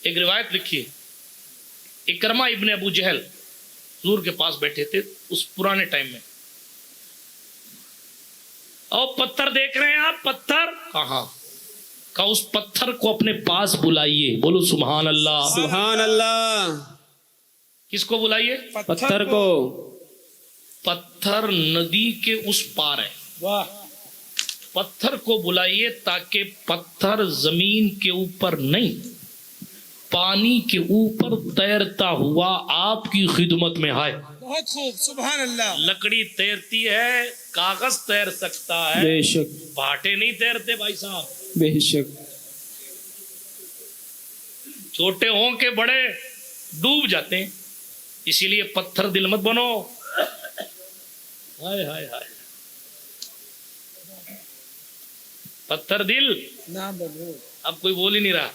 ایک روایت لکھی ہے، اکرمہ ابن ابو جہل حضور کے پاس بیٹھے تھے اس پرانے ٹائم میں، اور پتھر دیکھ رہے ہیں آپ، پتھر کہاں کا، اس پتھر کو اپنے پاس بلائیے، بولو سبحان اللہ، سبحان اللہ. کس کو بلائیے؟ پتھر کو. پتھر ندی کے اس پار ہے، پتھر کو بلائیے تاکہ پتھر زمین کے اوپر نہیں پانی کے اوپر تیرتا ہوا آپ کی خدمت میں آئے. بہت خوب، سبحان اللہ. لکڑی تیرتی ہے، کاغذ تیر سکتا ہے، بے شک بھاٹے نہیں تیرتے بھائی صاحب، بے شک. چھوٹے ہوں کے بڑے ڈوب جاتے ہیں، اسی لیے پتھر دل مت بنو. ہائے ہائے ہائے، پتھر دل نہ بنو. اب کوئی بول ہی نہیں رہا،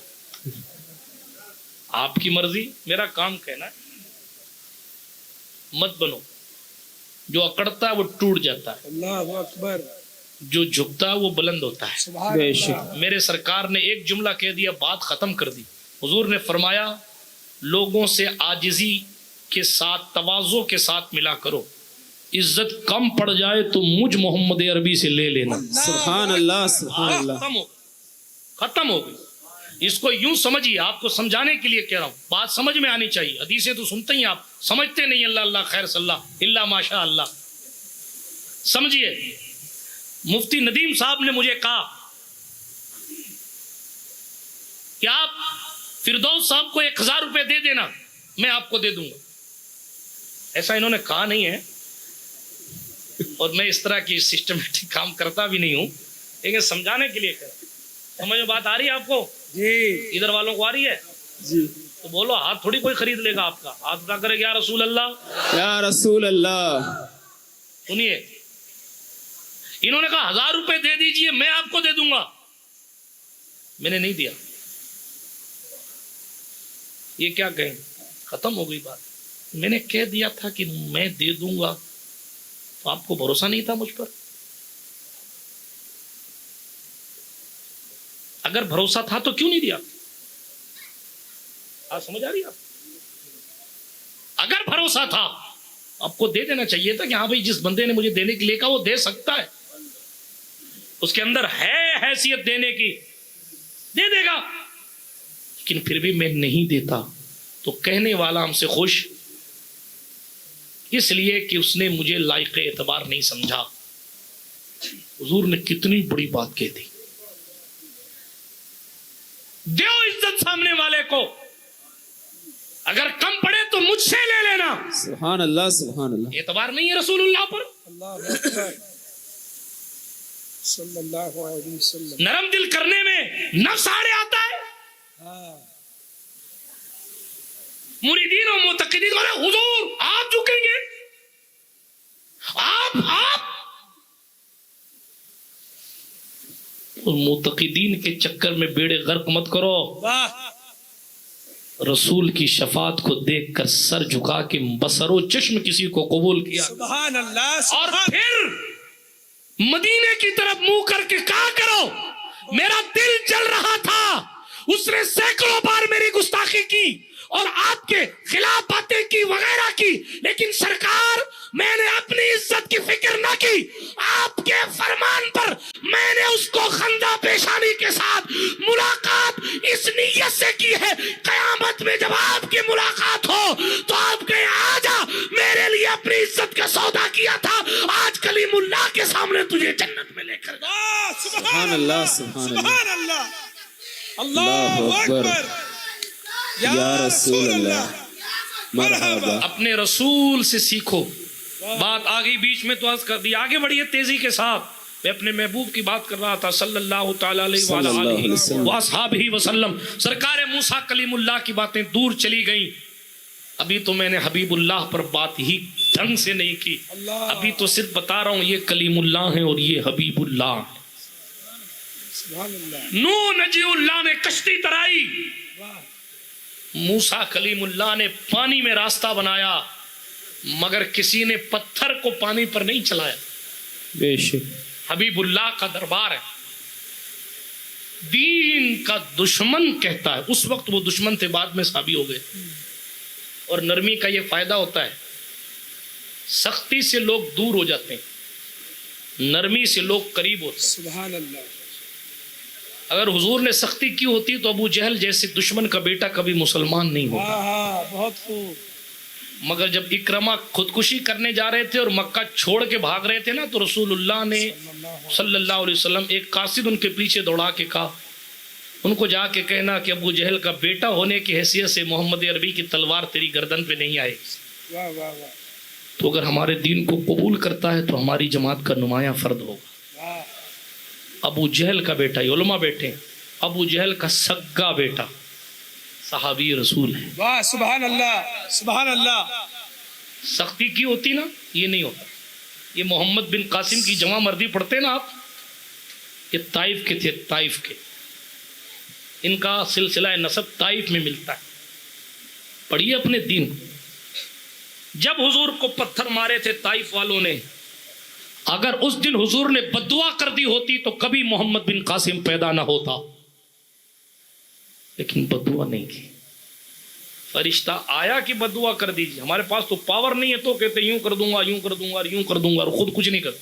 آپ کی مرضی، میرا کام کہنا ہے مت بنو. جو اکڑتا ہے وہ ٹوٹ جاتا ہے، اللہ اکبر. جو جھکتا ہے وہ بلند ہوتا ہے. سبحان بے اللہ. شک. میرے سرکار نے ایک جملہ کہہ دیا، بات ختم کر دی. حضور نے فرمایا لوگوں سے عاجزی کے ساتھ، تواضع کے ساتھ ملا کرو، عزت کم پڑ جائے تو مجھ محمد عربی سے لے لینا. سبحان اللہ. سبحان اللہ. ختم ہو ختم ہو گئی. اس کو یوں سمجھیے، آپ کو سمجھانے کے لیے کہہ رہا ہوں، بات سمجھ میں آنی چاہیے. حدیثیں تو سنتے ہی آپ سمجھتے نہیں، اللہ اللہ خیر صلی اللہ اللہ ماشاء اللہ. سمجھیے، مفتی ندیم صاحب نے مجھے کہا کہ آپ فردوس صاحب کو 1000 روپے دے دینا، میں آپ کو دے دوں گا. ایسا انہوں نے کہا نہیں ہے، اور میں اس طرح کی سسٹمیٹک کام کرتا بھی نہیں ہوں، لیکن سمجھانے کے لیے کہہ رہا ہوں. سمجھ میں بات آ رہی ہے آپ کو؟ جی ادھر والوں کو آ رہی ہے؟ جی. تو بولو، ہاتھ تھوڑی کوئی خرید لے گا آپ کا، ہاتھ اٹھا کرے یا رسول اللہ. یا رسول اللہ. سنیے، انہوں نے کہا 1000 روپے دے دیجئے، میں آپ کو دے دوں گا. میں نے نہیں دیا. یہ کیا کہیں، ختم ہو گئی بات. میں نے کہہ دیا تھا کہ میں دے دوں گا، تو آپ کو بھروسہ نہیں تھا مجھ پر؟ اگر بھروسہ تھا تو کیوں نہیں دیا؟ آپ سمجھ آ رہی ہے؟ اگر بھروسہ تھا آپ کو دے دینا چاہیے تھا کہ ہاں بھائی جس بندے نے مجھے دینے کے لیے کہا وہ دے سکتا ہے، اس کے اندر ہے حیثیت دینے کی، دے دے گا. لیکن پھر بھی میں نہیں دیتا تو کہنے والا ہم سے خوش، اس لیے کہ اس نے مجھے لائق اعتبار نہیں سمجھا. حضور نے کتنی بڑی بات کہہ دی. دیو عزت سامنے والے کو، اگر کم پڑے تو مجھ سے لے لینا. سبحان اللہ. سبحان اللہ. اعتبار نہیں ہے رسول اللہ پر. اللہ اکبر. صلی اللہ علیہ وسلم. نرم دل کرنے میں نفس آڑے آتا ہے. ہاں. مریدین و معتقدین والے حضور آپ جھکیں گے، آپ معتقدین کے چکر میں بیڑے غرق مت کرو. واہ. رسول کی شفاعت کو دیکھ کر سر جھکا کے بصر و چشم کسی کو قبول کیا، سبحان اللہ. اور سبحان. پھر مدینے کی طرف منہ کر کے کہا کرو میرا دل جل رہا تھا، اس نے سینکڑوں بار میری گستاخی کی اور آپ کے خلاف باتیں کی وغیرہ کی، لیکن سرکار میں نے اپنی عزت کی فکر نہ کی، آپ کے فرمان پر میں نے اس کو خندہ پیشانی کے ساتھ ملاقات اس نیت سے کی ہے، قیامت میں جب آپ کی ملاقات ہو تو آپ کہیں آجا، میرے لیے اپنی عزت کا سودا کیا تھا، آج کلیم اللہ کے سامنے تجھے جنت میں لے کر گیا. واہ. سبحان اللہ. سبحان اللہ. سبحان اللہ. اللہ اللہ اکبر. اکبر. یا رسول اللہ. مرحبا. اپنے رسول سے سیکھو. بات آگئی بیچ میں تو عرض کر دی، آگے بڑھیے تیزی کے ساتھ. میں اپنے محبوب کی بات کر رہا تھا صلی اللہ تعالی علیہ وآلہ وآلہ وسلم. سرکار موسیٰ کلیم اللہ کی باتیں دور چلی گئیں. ابھی تو میں نے حبیب اللہ پر بات ہی ڈھنگ سے نہیں کی، ابھی تو صرف بتا رہا ہوں یہ کلیم اللہ ہیں اور یہ حبیب اللہ. سبحان اللہ. نوح نجی اللہ نے کشتی ترائی، واہ. موسیٰ کلیم اللہ نے پانی میں راستہ بنایا، مگر کسی نے پتھر کو پانی پر نہیں چلایا. بے شک. حبیب اللہ کا دربار ہے. دین کا دشمن کہتا ہے، اس وقت وہ دشمن تھے، بعد میں صحابی ہو گئے. اور نرمی کا یہ فائدہ ہوتا ہے، سختی سے لوگ دور ہو جاتے ہیں، نرمی سے لوگ قریب ہوتے ہیں. سبحان اللہ. اگر حضور نے سختی کی ہوتی تو ابو جہل جیسے دشمن کا بیٹا کبھی مسلمان نہیں ہوتا. ہاں ہاں بہت خوب. مگر جب اکرما خودکشی کرنے جا رہے تھے اور مکہ چھوڑ کے بھاگ رہے تھے نا، تو رسول اللہ نے صلی اللہ علیہ وسلم ایک قاصد ان کے پیچھے دوڑا کے کہا، ان کو جا کے کہنا کہ ابو جہل کا بیٹا ہونے کی حیثیت سے محمد عربی کی تلوار تیری گردن پہ نہیں آئے. واہ واہ واہ. تو اگر ہمارے دین کو قبول کرتا ہے تو ہماری جماعت کا نمایاں فرد ہوگا. واہ. ابو جہل کا بیٹا، یہ علماء بیٹھے ہیں، ابو جہل کا سگا بیٹا صحابی رسول ہے. واہ سبحان اللہ سبحان اللہ. سختی کی ہوتی نا، یہ نہیں ہوتا. یہ محمد بن قاسم کی جمع مردی پڑھتے نا آپ، یہ طائف کے تھے، طائف کے. ان کا سلسلہ نسب طائف میں ملتا ہے. پڑھیے اپنے دین کو. جب حضور کو پتھر مارے تھے طائف والوں نے، اگر اس دن حضور نے بددعا کر دی ہوتی تو کبھی محمد بن قاسم پیدا نہ ہوتا، لیکن بددعا نہیں کی. فرشتہ آیا کہ بددعا کر دیجیے. ہمارے پاس تو پاور نہیں ہے تو کہتے یوں کر دوں گا، یوں کر دوں گا، یوں کر دوں گا، اور خود کچھ نہیں کرتے.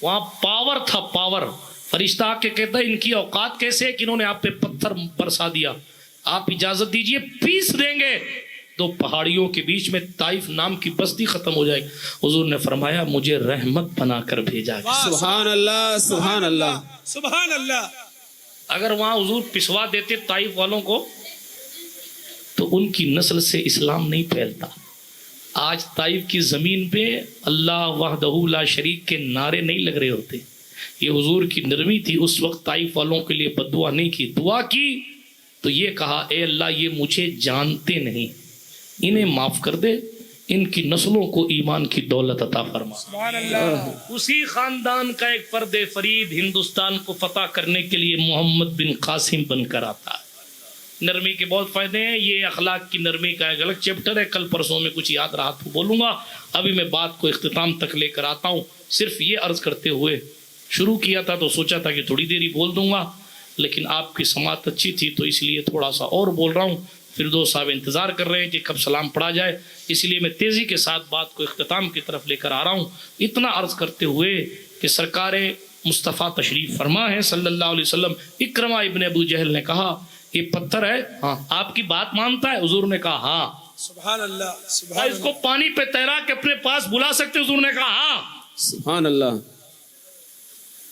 وہاں پاور تھا، پاور. فرشتہ آ کے کہتا ہے ان کی اوقات کیسے ہے کہ انہوں نے آپ پہ پتھر برسا دیا، آپ اجازت دیجئے پیس دیں گے. دو پہاڑیوں کے بیچ میں طائف نام کی بستی ختم ہو جائے گی. حضور نے فرمایا مجھے رحمت بنا کر بھیجا گیا. سبحان اللہ سبحان اللہ. سبحان اللہ. اگر وہاں حضور پسوا دیتے طائف والوں کو تو ان کی نسل سے اسلام نہیں پھیلتا. آج طائف کی زمین پہ اللہ وحدہ لا شریک کے نعرے نہیں لگ رہے ہوتے. یہ حضور کی نرمی تھی. اس وقت طائف والوں کے لیے بددعا نہیں کی، دعا کی تو یہ کہا اے اللہ یہ مجھے جانتے نہیں، انہیں معاف کر دے، ان کی نسلوں کو ایمان کی دولت عطا فرما. سبحان اللہ. اسی خاندان کا ایک فرد فرید ہندوستان کو فتح کرنے کے لیے محمد بن قاسم بن کر آتا ہے. نرمی کے بہت فائدے ہیں. یہ اخلاق کی نرمی کا ایک الگ چیپٹر ہے، کل پرسوں میں کچھ یاد رہا تو بولوں گا. ابھی میں بات کو اختتام تک لے کر آتا ہوں. صرف یہ عرض کرتے ہوئے شروع کیا تھا تو سوچا تھا کہ تھوڑی دیر ہی بول دوں گا، لیکن آپ کی سماعت اچھی تھی تو اس لیے تھوڑا سا اور بول رہا ہوں. فردوس صاحب انتظار کر رہے ہیں کہ کب سلام پڑھا جائے، اس لیے میں تیزی کے ساتھ بات کو اختتام کی طرف لے کر آ رہا ہوں. اتنا عرض کرتے ہوئے کہ سرکار مصطفیٰ تشریف فرما ہے صلی اللہ علیہ وسلم. اکرمہ ابن ابو جہل نے کہا یہ پتھر ہے، ہاں آپ کی بات مانتا ہے؟ حضور نے کہا ہاں. سبحان اللہ سبحان اس کو پانی پہ تیرا کے اپنے پاس بلا سکتے؟ حضور نے کہا ہاں. سبحان اللہ.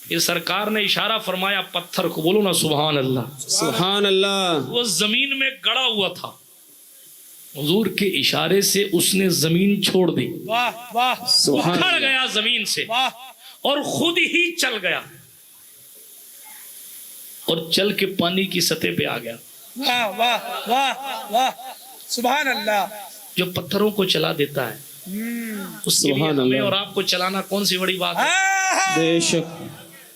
یہ سرکار نے اشارہ فرمایا پتھر کو، بولو نا سبحان اللہ. سبحان اللہ. وہ زمین میں گڑا ہوا تھا، حضور کے اشارے سے اس نے زمین چھوڑ دی، واہ واہ سبحان اکھڑ اللہ. گیا زمین سے واہ. اور خود ہی چل گیا اور چل کے پانی کی سطح پہ آ گیا. واہ واہ واہ واہ. سبحان اللہ. جو پتھروں کو چلا دیتا ہے اس کے لیے سبحان ہمیں اللہ. اور آپ کو چلانا کون سی بڑی بات ہے؟ بے شک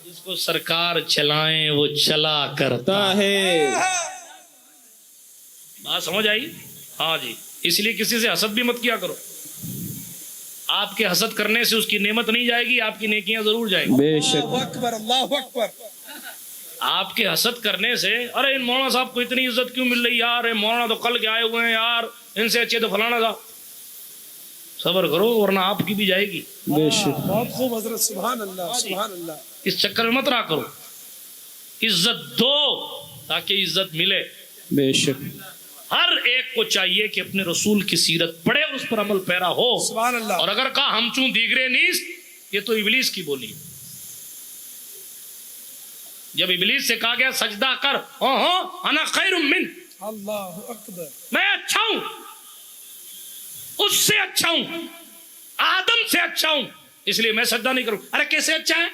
جس کو سرکار چلائیں وہ چلا کرتا تا ہے. بات سمجھ آئی؟ ہاں جی. اس لیے کسی سے حسد بھی مت کیا کرو. آپ کے حسد کرنے سے اس کی نعمت نہیں جائے گی، آپ کی نیکیاں ضرور جائیں گی. بے شک. اللہ اکبر اللہ اکبر. آپ کے حسد کرنے سے ارے ان مولانا صاحب کو اتنی عزت کیوں مل رہی یار، مولانا تو کل کے آئے ہوئے ہیں یار، ان سے اچھے تو فلانا تھا. صبر کرو ورنہ آپ کی بھی جائے گی. بے شک. بہت خوب حضرت. سبحان اللہ سبحان اللہ. اس چکر میں مت رہا کرو. عزت دو تاکہ عزت ملے. بے شک. ہر ایک کو چاہیے کہ اپنے رسول کی سیرت پڑھے، اس پر عمل پیرا ہو. سبحان اللہ. اور اگر کہا ہم چون دیگرے نیست، یہ تو ابلیس کی بولی. جب ابلیس سے کہا گیا سجدہ کر، انا خیر من، اللہ اکبر. میں اچھا ہوں، اس سے اچھا ہوں، آدم سے اچھا ہوں، اس لیے میں سجدہ نہیں کروں. ارے کیسے اچھا ہے؟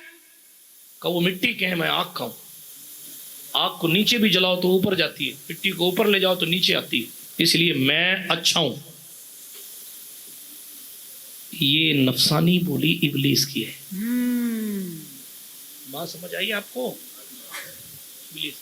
کہ وہ مٹی کے ہیں، میں آگ کا ہوں. آگ کو نیچے بھی جلاؤ تو اوپر جاتی ہے، مٹی کو اوپر لے جاؤ تو نیچے آتی ہے، اس لیے میں اچھا ہوں. یہ نفسانی بولی ابلیس کی ہے. بات سمجھ آئی آپ کو؟ ابلیس